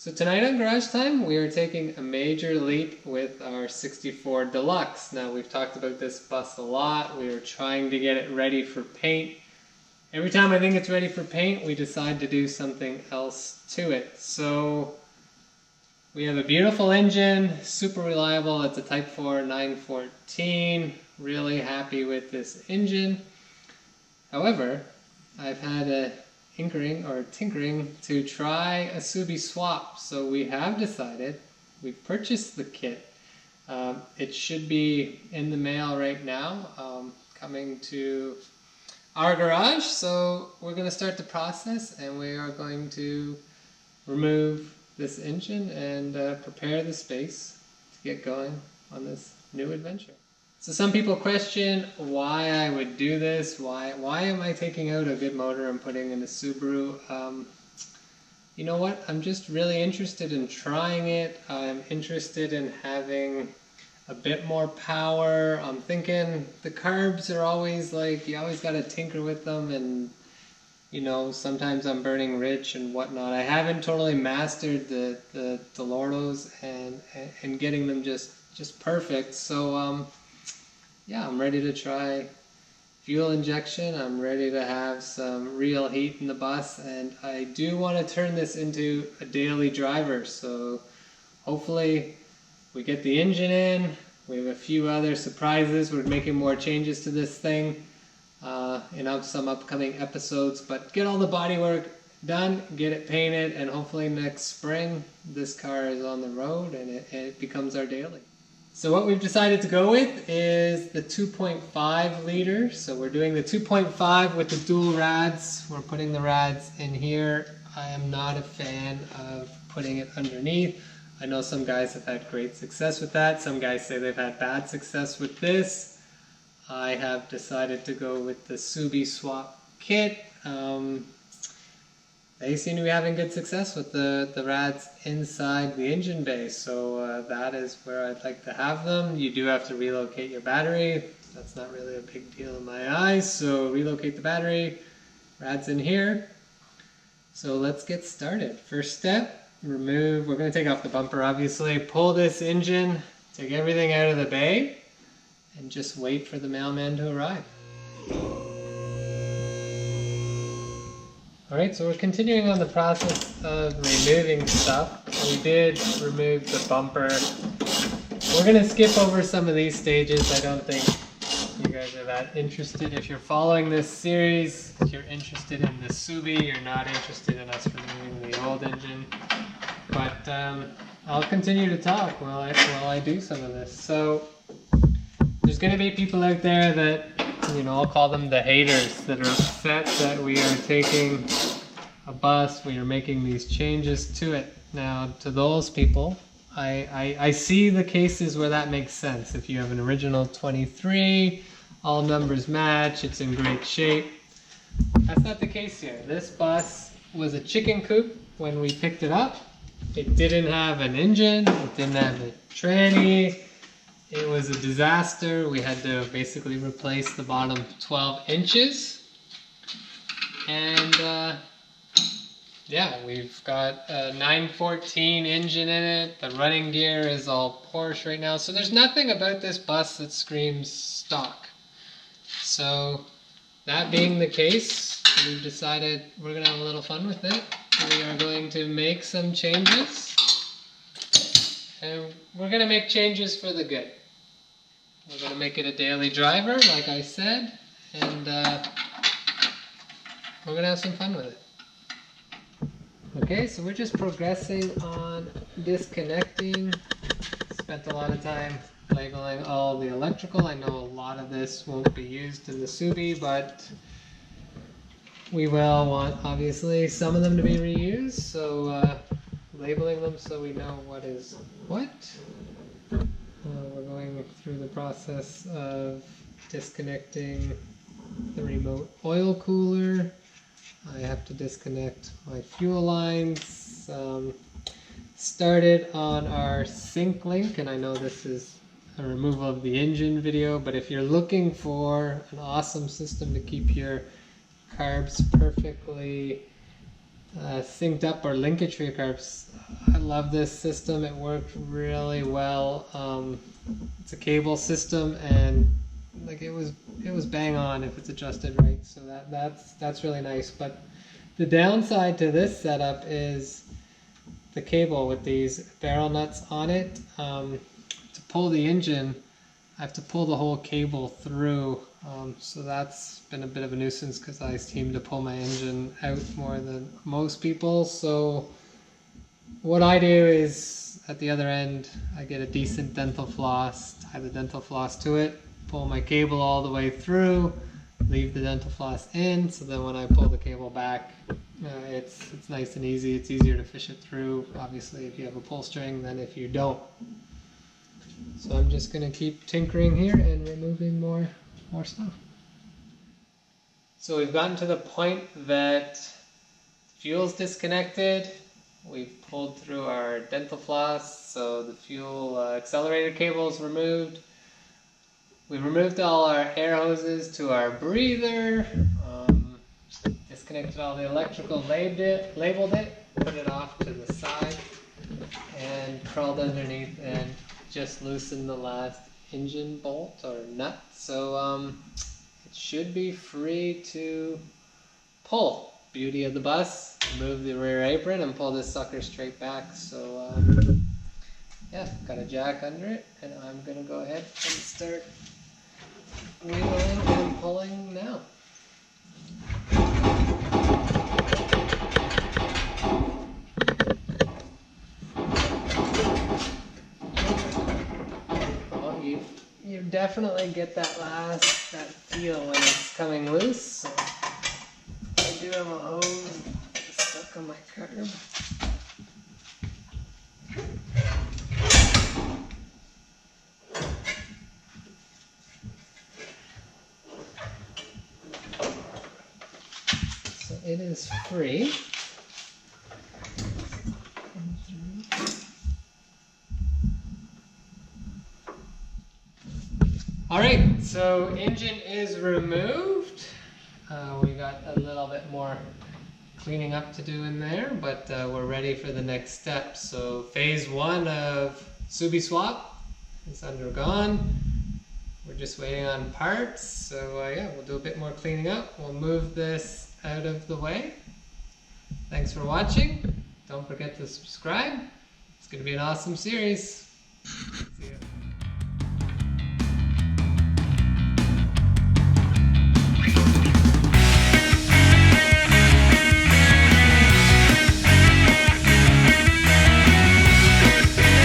So tonight on Garage Time, we are taking a major leap with our 64 Deluxe. Now, we've talked about this bus a lot. We are trying to get it ready for paint. Every time I think it's ready for paint, we decide to do something else to it. So we have a beautiful engine, super reliable. It's a Type 4 914. Really happy with this engine. However, I've had a tinkering to try a Subi swap. So we have decided, we purchased the kit. It should be in the mail right now, coming to our garage. So we're going to start the process, and we are going to remove this engine and prepare the space to get going on this new adventure. So some people question why I would do this. Why am I taking out a good motor and putting in a Subaru? You know what? I'm just really interested in trying it. I'm interested in having a bit more power. I'm thinking the carbs are always like, you always got to tinker with them, and you know, sometimes I'm burning rich and whatnot. I haven't totally mastered the Lordos and getting them just perfect. So yeah, I'm ready to try fuel injection. I'm ready to have some real heat in the bus, and I do want to turn this into a daily driver. So hopefully we get the engine in. We have a few other surprises. We're making more changes to this thing in some upcoming episodes, but get all the body work done, get it painted, and hopefully next spring this car is on the road and it becomes our daily. So what we've decided to go with is the 2.5 liter. So we're doing the 2.5 with the dual rads. We're putting the rads in here. I am not a fan of putting it underneath. I know some guys have had great success with that. Some guys say they've had bad success with this. I have decided to go with the Subi swap kit. They seem to be having good success with the rads inside the engine bay, so that is where I'd like to have them. You do have to relocate your battery. That's not really a big deal in my eyes, so relocate the battery. Rads in here. So let's get started. First step, we're going to take off the bumper obviously, pull this engine, take everything out of the bay, and just wait for the mailman to arrive. Alright, so we're continuing on the process of removing stuff. We did remove the bumper. We're going to skip over some of these stages. I don't think you guys are that interested. If you're following this series, if you're interested in the Subi, you're not interested in us removing the old engine. But I'll continue to talk while I do some of this. So there's going to be people out there that, you know, I'll call them the haters, that are upset that we are taking a bus, we are making these changes to it. Now, to those people, I see the cases where that makes sense. If you have an original 23, all numbers match, it's in great shape. That's not the case here. This bus was a chicken coop when we picked it up. It didn't have an engine, it didn't have a tranny. It was a disaster. We had to basically replace the bottom 12 inches. And yeah, we've got a 914 engine in it. The running gear is all Porsche right now. So there's nothing about this bus that screams stock. So that being the case, we've decided we're going to have a little fun with it. We are going to make some changes. And we're going to make changes for the good. We're going to make it a daily driver, like I said, and we're going to have some fun with it. Okay, so we're just progressing on disconnecting. Spent a lot of time labeling all the electrical. I know a lot of this won't be used in the Subi, but we will want, obviously, some of them to be reused, so labeling them so we know what is what. We're going through the process of disconnecting the remote oil cooler. I have to disconnect my fuel lines. Started on our sync link, and I know this is a removal of the engine video, but if you're looking for an awesome system to keep your carbs perfectly synced up, or linkage for your carbs, I love this system. It worked really well. It's a cable system, and like it was bang on if it's adjusted right. So that's really nice. But the downside to this setup is the cable with these barrel nuts on it. To pull the engine, I have to pull the whole cable through. So that's been a bit of a nuisance because I seem to pull my engine out more than most people. So what I do is at the other end, I get a decent dental floss, tie the dental floss to it, pull my cable all the way through, leave the dental floss in, so then when I pull the cable back, it's nice and easy. It's easier to fish it through, obviously, if you have a pull string than if you don't. So I'm just going to keep tinkering here and removing more stuff. So we've gotten to the point that fuel's disconnected. We've pulled through our dental floss, so the fuel accelerator cable is removed. We removed all our air hoses to our breather, disconnected all the electrical, labeled it, put it off to the side, and crawled underneath and just loosened the last engine bolt or nut. So it should be free to pull. Beauty of the bus, remove the rear apron and pull this sucker straight back. So yeah, got a jack under it, and I'm gonna go ahead and start wheeling and pulling now. Oh, you definitely get that feel when it's coming loose. So I do have a hose stuck on my curb. So it is free. Alright, so engine is removed. We got a little bit more cleaning up to do in there, but we're ready for the next step. So phase 1 of Subi swap is undergone. We're just waiting on parts. So yeah, we'll do a bit more cleaning up. We'll move this out of the way. Thanks for watching. Don't forget to subscribe. It's going to be an awesome series. See ya.